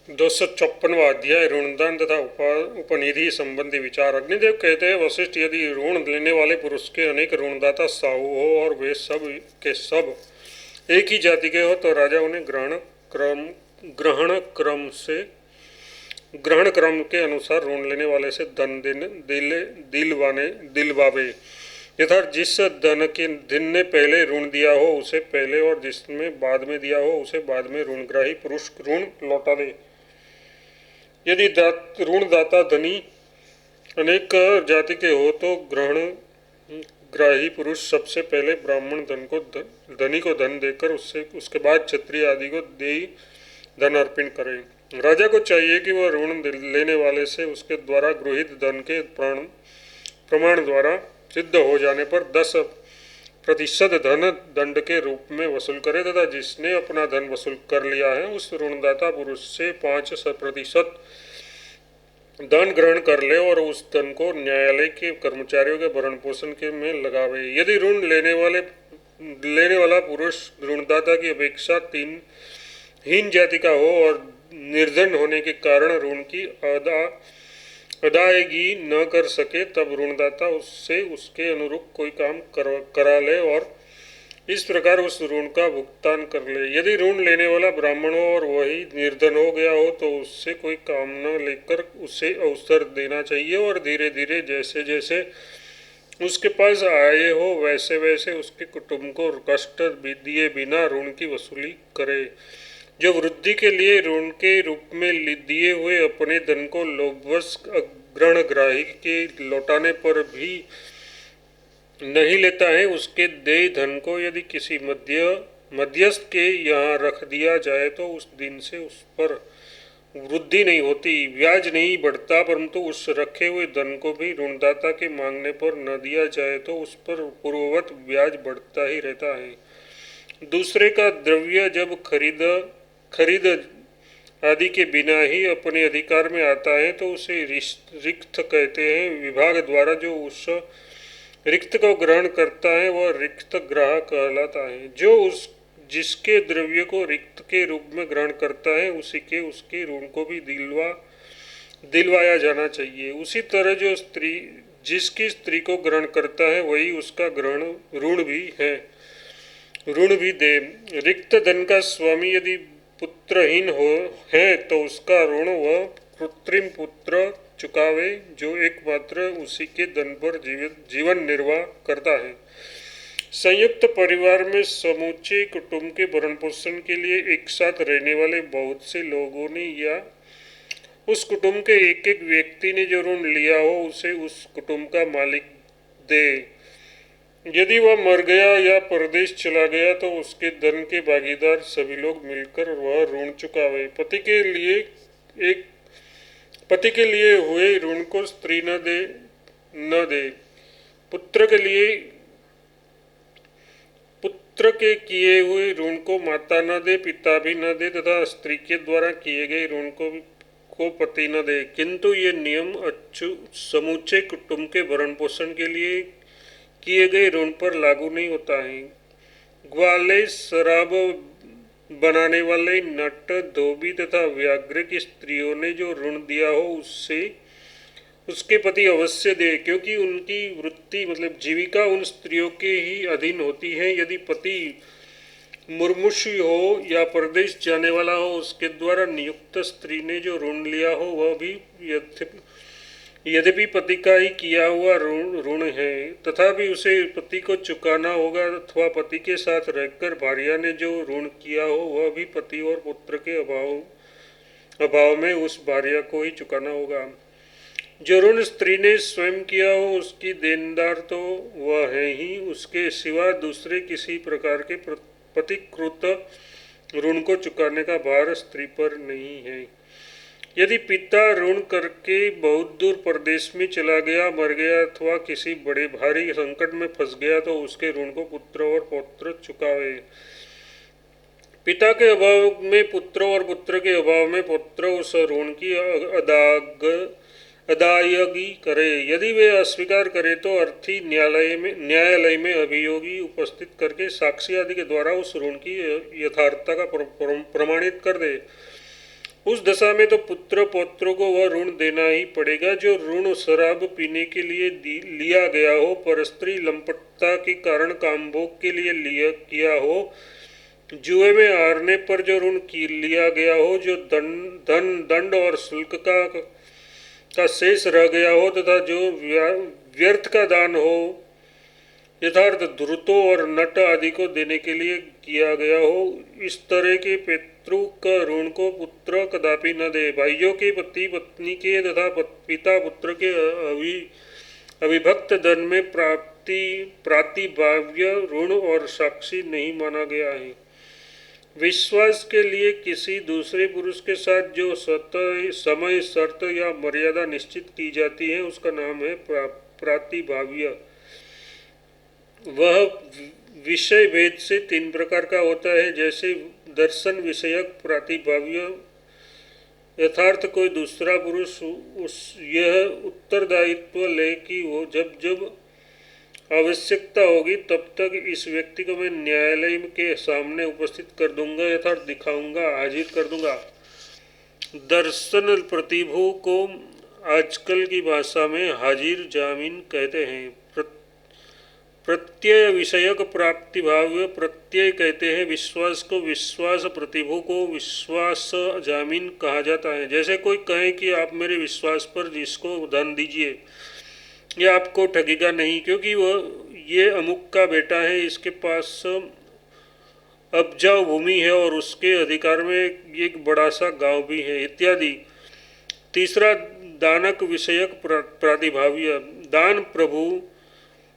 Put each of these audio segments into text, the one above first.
256वां अध्याय ऋणदान तथा उपनिधि संबंधी विचार। अग्निदेव कहते हैं, वशिष्ठ, यदि ऋण लेने वाले पुरुष के अनेक ऋणदाता साहू हो और वे सब के सब एक ही जाति के हो तो राजा उन्हें ग्रहण क्रम के अनुसार ऋण लेने वाले से धन दिलवावे। यथा जिस धन के दिन ने पहले ऋण दिया हो उसे पहले और जिसने बाद में दिया हो उसे बाद में ऋणग्राही पुरुष ऋण लौटा दे। यदि ऋणदाता धनी अनेक जाति के हो तो ग्राही पुरुष सबसे पहले ब्राह्मण धनी को धन देकर उसके बाद क्षत्रिय आदि को धन अर्पण करे। राजा को चाहिए कि वह ऋण लेने वाले से उसके द्वारा गृहीत धन के प्रमाण द्वारा सिद्ध हो जाने पर 10% धन दंड के रूप में वसूल करे तथा जिसने अपना धन वसूल कर लिया है उस ऋणदाता पुरुष से 5% धन ग्रहण कर ले और उस धन को न्यायालय के कर्मचारियों के भरण पोषण के में लगावे। यदि ऋण लेने वाला पुरुष ऋणदाता की अपेक्षा हीन जाति का हो और निर्धन होने के कारण ऋण की अदायगी न कर सके तब ऋणदाता उससे उसके अनुरूप कोई काम करा ले और इस प्रकार उस ऋण का भुगतान कर ले। यदि ऋण लेने वाला ब्राह्मण हो और वही निर्धन हो गया हो तो उससे कोई काम न लेकर उसे अवसर देना चाहिए और धीरे धीरे जैसे जैसे उसके पास आए हो वैसे वैसे उसके कुटुंब को कष्ट दिए बिना ऋण की वसूली करे। जो वृद्धि के लिए ऋण के रूप में दिए हुए अपने धन को लोभवश ग्रहणग्राही के लौटाने पर भी नहीं लेता है उसके देय धन को यदि किसी मध्यस्थ के यहाँ रख दिया जाए तो उस दिन से उस पर वृद्धि नहीं होती, ब्याज नहीं बढ़ता, परंतु उस रखे हुए धन को भी ऋणदाता के मांगने पर न दिया जाए तो उस पर पूर्ववत ब्याज बढ़ता ही रहता है। दूसरे का द्रव्य जब खरीद आदि के बिना ही अपने अधिकार में आता है तो उसे रिक्त कहते हैं। विभाग द्वारा जो उस रिक्त को ग्रहण करता है वह रिक्त ग्राहक कहलाता है। जो जिसके द्रव्य को रिक्त के रूप में ग्रहण करता है उसके ऋण को भी दिलवाया जाना चाहिए। उसी तरह जो जिसकी स्त्री को ग्रहण करता है वही उसका ऋण भी दे। रिक्त धन का स्वामी यदि पुत्रहीन है तो उसका ऋण वह कृत्रिम पुत्र चुकावे जो एकमात्र उसी के धन पर जीवन निर्वाह करता है। संयुक्त परिवार में समूचे कुटुंब के भरण पोषण के लिए एक साथ रहने वाले बहुत से लोगों ने या उस कुटुंब के एक एक व्यक्ति ने जो ऋण लिया हो उसे उस कुटुंब का मालिक दे। यदि वह मर गया या परदेश चला गया तो उसके धन के भागीदार सभी लोग मिलकर वह ऋण चुकावे। पति के लिए हुए ऋण को स्त्री न दे। पुत्र के किए हुए ऋण को माता न दे, पिता भी न दे तथा स्त्री के द्वारा किए गए ऋण को पति न दे। किंतु ये नियम समूचे कुटुंब के भरण पोषण के लिए किए गए ऋण पर लागू नहीं होता है। ग्वाले, शराब बनाने वाले, नट, धोबी तथा व्याघ्र की स्त्रियों ने जो ऋण दिया हो उसके पति अवश्य दे, क्योंकि उनकी वृत्ति मतलब जीविका उन स्त्रियों के ही अधीन होती है। यदि पति मुर्मुषी हो या परदेश जाने वाला हो उसके द्वारा नियुक्त स्त्री ने जो ऋण लिया हो वह भी यद्यपि पति का ही किया हुआ ऋण है तथापि उसे पति को चुकाना होगा अथवा पति के साथ रहकर भार्या ने जो ऋण किया हो वह भी पति और पुत्र के अभाव में उस भार्या को ही चुकाना होगा। जो ऋण स्त्री ने स्वयं किया हो उसकी देनदार तो वह है ही, उसके सिवा दूसरे किसी प्रकार के प्रतिकृत ऋण को चुकाने का भार स्त्री पर नहीं है। यदि पिता ऋण करके बहुत दूर प्रदेश में चला गया, मर गया अथवा किसी बड़े भारी संकट में फंस गया तो उसके ऋण को पुत्र और पौत्र चुकावे। पिता के अभाव में पुत्र और पुत्र के अभाव में पौत्र उस ऋण की अदायगी करे। यदि वे अस्वीकार करे तो अर्थी न्यायालय में अभियोगी उपस्थित करके साक्षी आदि के द्वारा उस ऋण की यथार्थता का प्रमाणित कर दे। उस दशा में तो पुत्र पौत्रों को वह ऋण देना ही पड़ेगा जो ऋण शराब पीने के लिए लिया गया हो, परस्त्री लंपटता के कारण कामभोग के लिए लिया किया हो, जुए में हारने पर जो ऋण लिया गया हो, जो दंड और शुल्क का शेष रह गया हो, तथा जो व्यर्थ का दान हो, यथार्थ धुर्तों और नट आदि को देने के लिए किया गया हो, इस तरह के पितृ का ऋण को पुत्र कदापि न दे। भाइयों के पति पत्नी के तथा पिता पुत्र के अविभक्त धन में प्रातिभाव्य ऋण और साक्षी नहीं माना गया है। विश्वास के लिए किसी दूसरे पुरुष के साथ जो समय शर्त या मर्यादा निश्चित की जाती है उसका नाम है प्रातिभाव्य। वह विषय भेद से 3 प्रकार का होता है, जैसे दर्शन विषयक प्रातिभाव्य, यथार्थ कोई दूसरा पुरुष यह उत्तरदायित्व ले कि वो जब जब आवश्यकता होगी तब तक इस व्यक्ति को मैं न्यायालय के सामने उपस्थित कर दूंगा, यथार्थ दिखाऊंगा, हाजिर कर दूंगा। दर्शन प्रतिभू को आजकल की भाषा में हाजिर जामीन कहते हैं। प्रत्यय विषयक प्राप्तिभाव्य प्रत्यय कहते हैं विश्वास को। विश्वास प्रतिभू को विश्वास जामीन कहा जाता है। जैसे कोई कहे कि आप मेरे विश्वास पर जिसको धन दीजिए, यह आपको ठगेगा नहीं, क्योंकि वह ये अमुक का बेटा है, इसके पास उपजाऊ भूमि है और उसके अधिकार में एक बड़ा सा गांव भी है, इत्यादि। तीसरा दानक विषयक प्रातिभाव्य।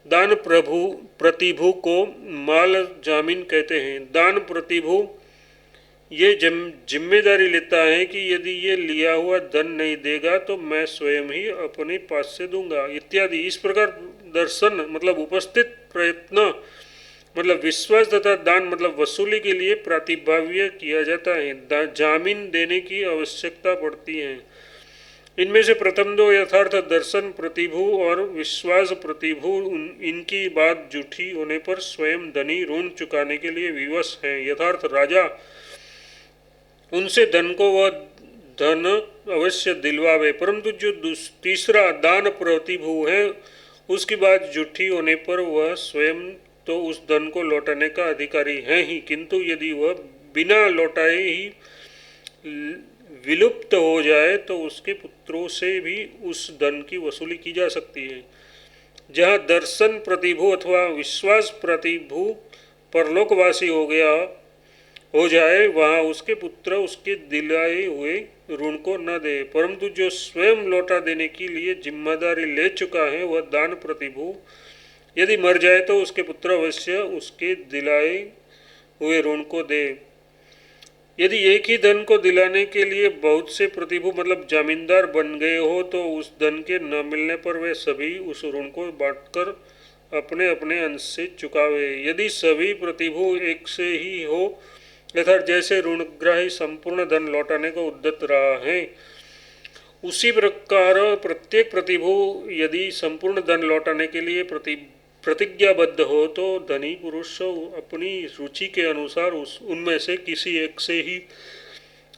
दान प्रतिभू को माल जामीन कहते हैं। दान प्रतिभू ये जिम्मेदारी लेता है कि यदि ये लिया हुआ धन नहीं देगा तो मैं स्वयं ही अपने पास से दूंगा, इत्यादि। इस प्रकार दर्शन मतलब उपस्थित, प्रयत्न मतलब विश्वास तथा दान मतलब वसूली के लिए प्रातिभाव्य किया जाता है। जामीन देने की आवश्यकता पड़ती है। इनमें से प्रथम 2 यथार्थ दर्शन प्रतिभू और विश्वास प्रतिभू, इनकी बात झूठी होने पर स्वयं धनी ऋण चुकाने के लिए विवश है। यथार्थ राजा उनसे धन को वह धन अवश्य दिलवावे, परंतु जो तीसरा दान प्रतिभू है उसकी बात झूठी होने पर वह स्वयं तो उस धन को लौटाने का अधिकारी है ही, किंतु यदि वह बिना लौटाए ही विलुप्त हो जाए तो उसके पुत्रों से भी उस धन की वसूली की जा सकती है। जहाँ दर्शन प्रतिभू अथवा विश्वास प्रतिभू परलोकवासी हो जाए वहाँ उसके पुत्र उसके दिलाए हुए ऋण को न दे, परंतु जो स्वयं लौटा देने के लिए जिम्मेदारी ले चुका है वह दान प्रतिभू यदि मर जाए तो उसके पुत्र अवश्य उसके दिलाए हुए ऋण को दे। यदि एक ही धन को दिलाने के लिए बहुत से प्रतिभू मतलब जमींदार बन गए हो तो उस धन के न मिलने पर वे सभी उस ऋण को बांटकर अपने अपने अंश से चुकावे। यदि सभी प्रतिभू एक से ही हो अर्थात जैसे ऋणग्राही संपूर्ण धन लौटाने को उद्यत रहा है, उसी प्रकार प्रत्येक प्रतिभू यदि संपूर्ण धन लौटाने के लिए प्रतिज्ञाबद्ध हो तो धनी पुरुष अपनी रुचि के अनुसार उनमें से किसी एक से ही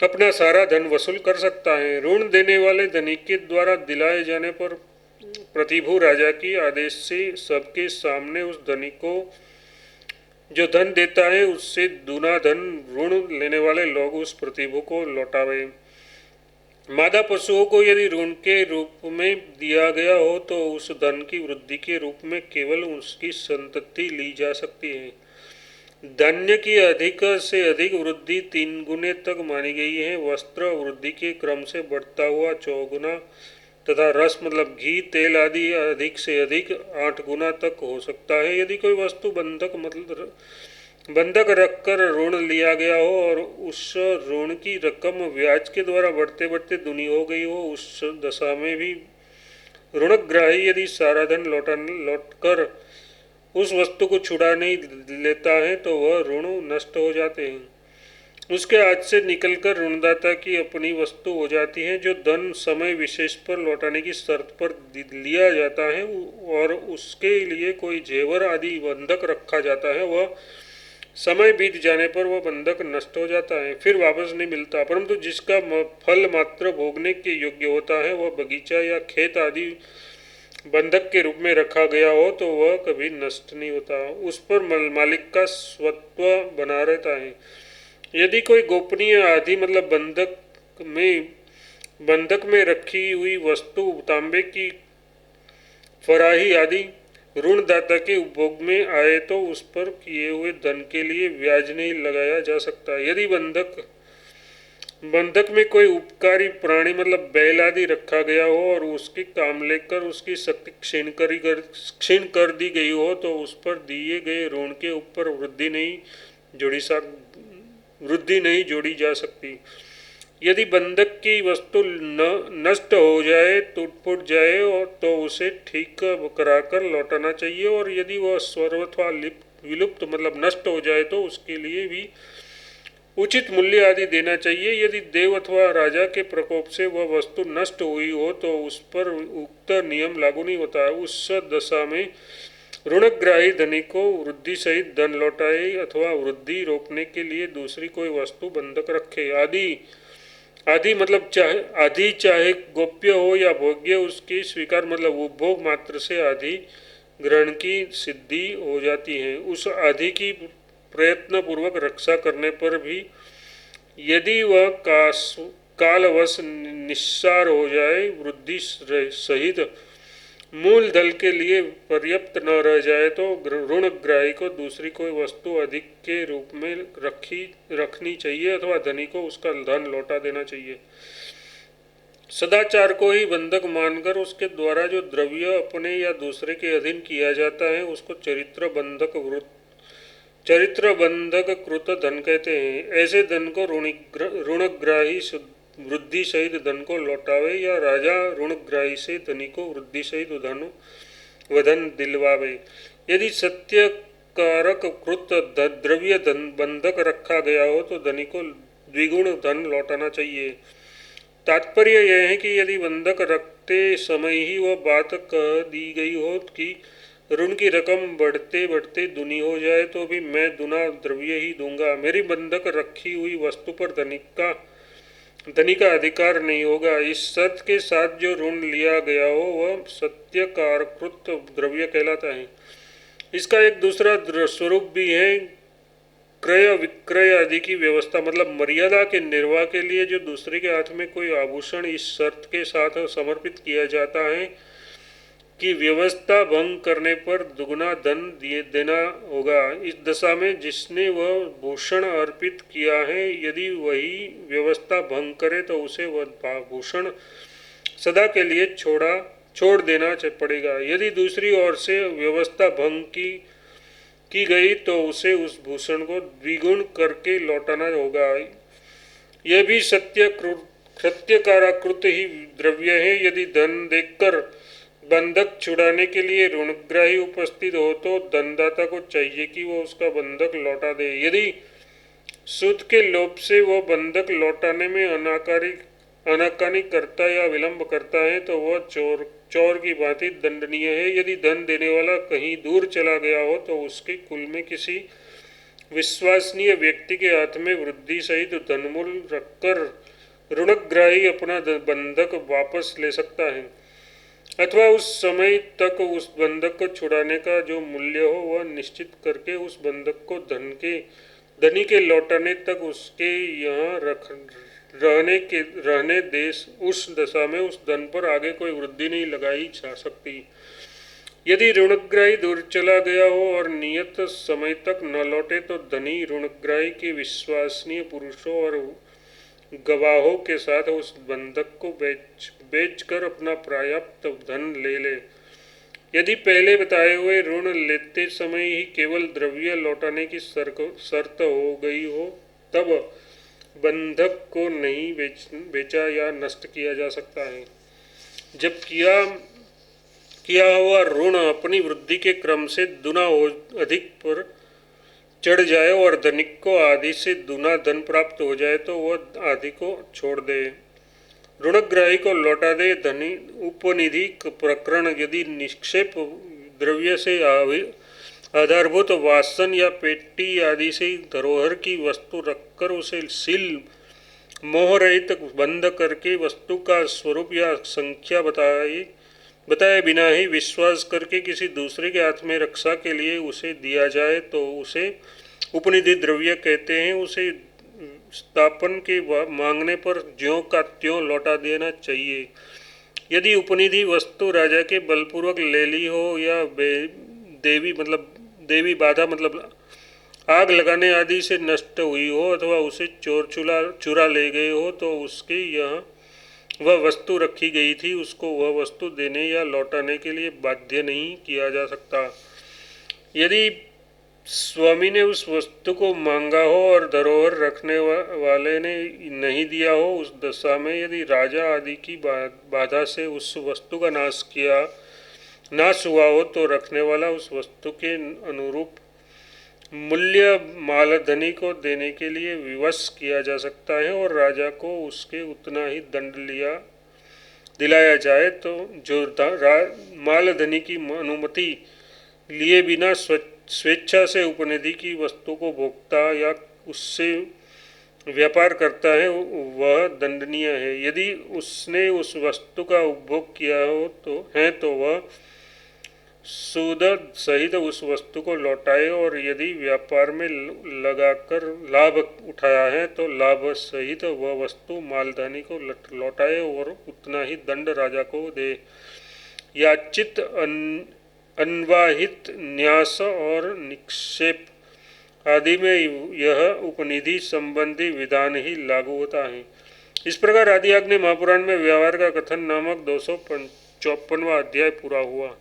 अपना सारा धन वसूल कर सकता है। ऋण देने वाले धनी के द्वारा दिलाए जाने पर प्रतिभू राजा की आदेश से सबके सामने उस धनी को जो धन देता है उससे दूना धन ऋण लेने वाले लोग उस प्रतिभू को लौटावे। मादा पशुओं को यदि ऋण के रूप में दिया गया हो तो उस धन की वृद्धि के रूप में केवल उसकी संतति ली जा सकती है। धान्य की अधिक से अधिक वृद्धि 3 गुने तक मानी गई है। वस्त्र वृद्धि के क्रम से बढ़ता हुआ 4 गुना तथा रस मतलब घी तेल आदि अधिक से अधिक 8 गुना तक हो सकता है। यदि कोई वस्तु बंधक रखकर ऋण लिया गया हो और उस ऋण की रकम ब्याज के द्वारा बढ़ते बढ़ते दुनी हो गई हो, उस दशा में भी ऋणग्राही यदि सारा धन लौटकर उस वस्तु को छुड़ा नहीं लेता है तो वह ऋण नष्ट हो जाते हैं। उसके हाथ से निकलकर ऋणदाता की अपनी वस्तु हो जाती है। जो धन समय विशेष पर लौटाने की शर्त पर लिया जाता है और उसके लिए कोई जेवर आदि बंधक रखा जाता है, वह समय बीत जाने पर वह बंधक नष्ट हो जाता है, फिर वापस नहीं मिलता। परंतु जिसका फल मात्र भोगने के योग्य होता है, वह बगीचा या खेत आदि बंधक के रूप में रखा गया हो तो वह कभी नष्ट नहीं होता, उस पर मालिक का स्वत्व बना रहता है। यदि कोई गोपनीय आदि मतलब बंधक में रखी हुई वस्तु तांबे की फराही आदि ऋणदाता के उपभोग में आए तो उस पर किए हुए धन के लिए ब्याज नहीं लगाया जा सकता। यदि बंधक में कोई उपकारी प्राणी मतलब बैल आदि रखा गया हो और उसकी काम लेकर उसकी शक्ति क्षीण कर दी गई हो तो उस पर दिए गए ऋण के ऊपर वृद्धि नहीं जोड़ी जा सकती। यदि बंधक की वस्तु नष्ट हो जाए, टूट फूट जाए और तो उसे ठीक कराकर लौटाना चाहिए, और यदि वह सर्वथा विलुप्त मतलब नष्ट हो जाए तो उसके लिए भी उचित मूल्य आदि देना चाहिए। यदि देव अथवा राजा के प्रकोप से वह वस्तु नष्ट हुई हो तो उस पर उक्त नियम लागू नहीं होता है। उस दशा में ऋणग्राही धनी को वृद्धि सहित धन लौटाए अथवा वृद्धि रोकने के लिए दूसरी कोई वस्तु बंधक रखे। आदि मतलब चाहे गोप्य हो या भोग्य, उसकी स्वीकार मतलब उपभोग मात्र से आदि ग्रहण की सिद्धि हो जाती है। उस आदि की प्रयत्न पूर्वक रक्षा करने पर भी यदि वह कालवश निस्सार हो जाए, वृद्धि सहित मूल दल के लिए पर्याप्त न रह जाए तो ऋणग्राही को दूसरी कोई वस्तु अधिक के रूप में रखनी चाहिए अथवा धनी को उसका धन लौटा देना चाहिए। सदाचार को ही बंधक मानकर उसके द्वारा जो द्रव्य अपने या दूसरे के अधीन किया जाता है उसको चरित्र बंधक कृत धन कहते हैं। ऐसे धन को ऋणग्राही वृद्धि सहित धन को लौटावे या राजा ऋणग्राही से धनी को वृद्धि सहित वधन दिलवावे। यदि सत्य कारक कृत द्रव्य धन बंधक रखा गया हो तो धनी को द्विगुण धन लौटाना चाहिए। तात्पर्य यह है कि यदि बंधक रखते समय ही वह बात कह दी गई हो कि ऋण की रकम बढ़ते बढ़ते दुनी हो जाए तो भी मैं दुना द्रव्य ही दूंगा, मेरी बंधक रखी हुई वस्तु पर धनी का अधिकार नहीं होगा। इस शर्त के साथ जो ऋण लिया गया हो वह सत्य कारकृत द्रव्य कहलाता है। इसका एक दूसरा स्वरूप भी है, क्रय विक्रय आदि की व्यवस्था मतलब मर्यादा के निर्वाह के लिए जो दूसरे के हाथ में कोई आभूषण इस शर्त के साथ समर्पित किया जाता है कि व्यवस्था भंग करने पर दुगना धन देना होगा। इस दशा में जिसने वह भूषण अर्पित किया है यदि वही व्यवस्था भंग करे तो उसे वह भूषण सदा के लिए छोड़ देना पड़ेगा। यदि दूसरी ओर से व्यवस्था भंग की गई तो उसे उस भूषण को द्विगुण करके लौटाना होगा। यह भी सत्यकाराकृत ही द्रव्य है। यदि धन देकर बंधक छुड़ाने के लिए ऋणग्राही उपस्थित हो तो धनदाता को चाहिए कि वह उसका बंधक लौटा दे। यदि सूद के लोभ से वह बंधक लौटाने में आनाकानी करता या विलंब करता है तो वह चोर की भांति दंडनीय है। यदि धन देने वाला कहीं दूर चला गया हो तो उसके कुल में किसी विश्वसनीय व्यक्ति के हाथ में वृद्धि सहित धनमूल रखकर ऋणग्राही अपना बंधक वापस ले सकता है अथवा उस समय तक उस बंधक को छुड़ाने का जो मूल्य हो वह निश्चित करके उस बंधक को धनी के लौटाने तक उसके यहाँ रहने देश। उस दशा में उस धन पर आगे कोई वृद्धि नहीं लगाई जा सकती। यदि ऋणग्राही दूर चला गया हो और नियत समय तक न लौटे तो धनी ऋणग्राही के विश्वसनीय पुरुषों और गवाहों के साथ उस बंधक को बेचकर अपना पर्याप्त धन ले। यदि पहले बताए हुए ऋण लेते समय ही केवल द्रव्य लौटाने की शर्त हो गई हो तब बंधक को नहीं बेचा या नष्ट किया जा सकता है। जब किया हुआ ऋण अपनी वृद्धि के क्रम से दुना अधिक पर चढ़ जाए और धनिक को आदि से दुना धन प्राप्त हो जाए तो वह आदि को छोड़ दे, ऋणग्राही को लौटा दे। धनी उपनिधि प्रकरण यदि निक्षेप द्रव्य से आधारभूत वासन या पेटी आदि से धरोहर की वस्तु रखकर उसे सील मोह रहित बंद करके वस्तु का स्वरूप या संख्या बताए बिना ही विश्वास करके किसी दूसरे के हाथ में रक्षा के लिए उसे दिया जाए तो उसे उपनिधि द्रव्य कहते हैं। उसे स्थापन के मांगने पर ज्यों का त्यों लौटा देना चाहिए। यदि उपनिधि वस्तु राजा के बलपूर्वक ले ली हो या देवी बाधा आग लगाने आदि से नष्ट हुई हो अथवा उसे चोर चुरा ले गए हो तो उसके यहाँ वह वस्तु रखी गई थी उसको वह वस्तु देने या लौटाने के लिए बाध्य नहीं किया जा सकता। यदि स्वामी ने उस वस्तु को मांगा हो और धरोहर रखने वाले ने नहीं दिया हो, उस दशा में यदि राजा आदि की बाधा से उस वस्तु का नाश हुआ हो तो रखने वाला उस वस्तु के अनुरूप मूल्य मालधनी को देने के लिए विवश किया जा सकता है और राजा को उसके उतना ही दंड दिलाया जाए। तो जो मालधनी की अनुमति लिए बिना स्वेच्छा से उपनिधि की वस्तु को भोगता या उससे व्यापार करता है वह दंडनीय है। यदि उसने उस वस्तु का उपभोग किया हो तो वह सूद सहित उस वस्तु को लौटाए और यदि व्यापार में लगाकर लाभ उठाया है तो लाभ सहित वह वस्तु मालधानी को लौटाए और उतना ही दंड राजा को दे। याचित अन्वाहित न्यास और निक्षेप आदि में यह उपनिधि संबंधी विधान ही लागू होता है। इस प्रकार आदि आग्नेय महापुराण में व्यवहार का कथन नामक 254वां अध्याय पूरा हुआ।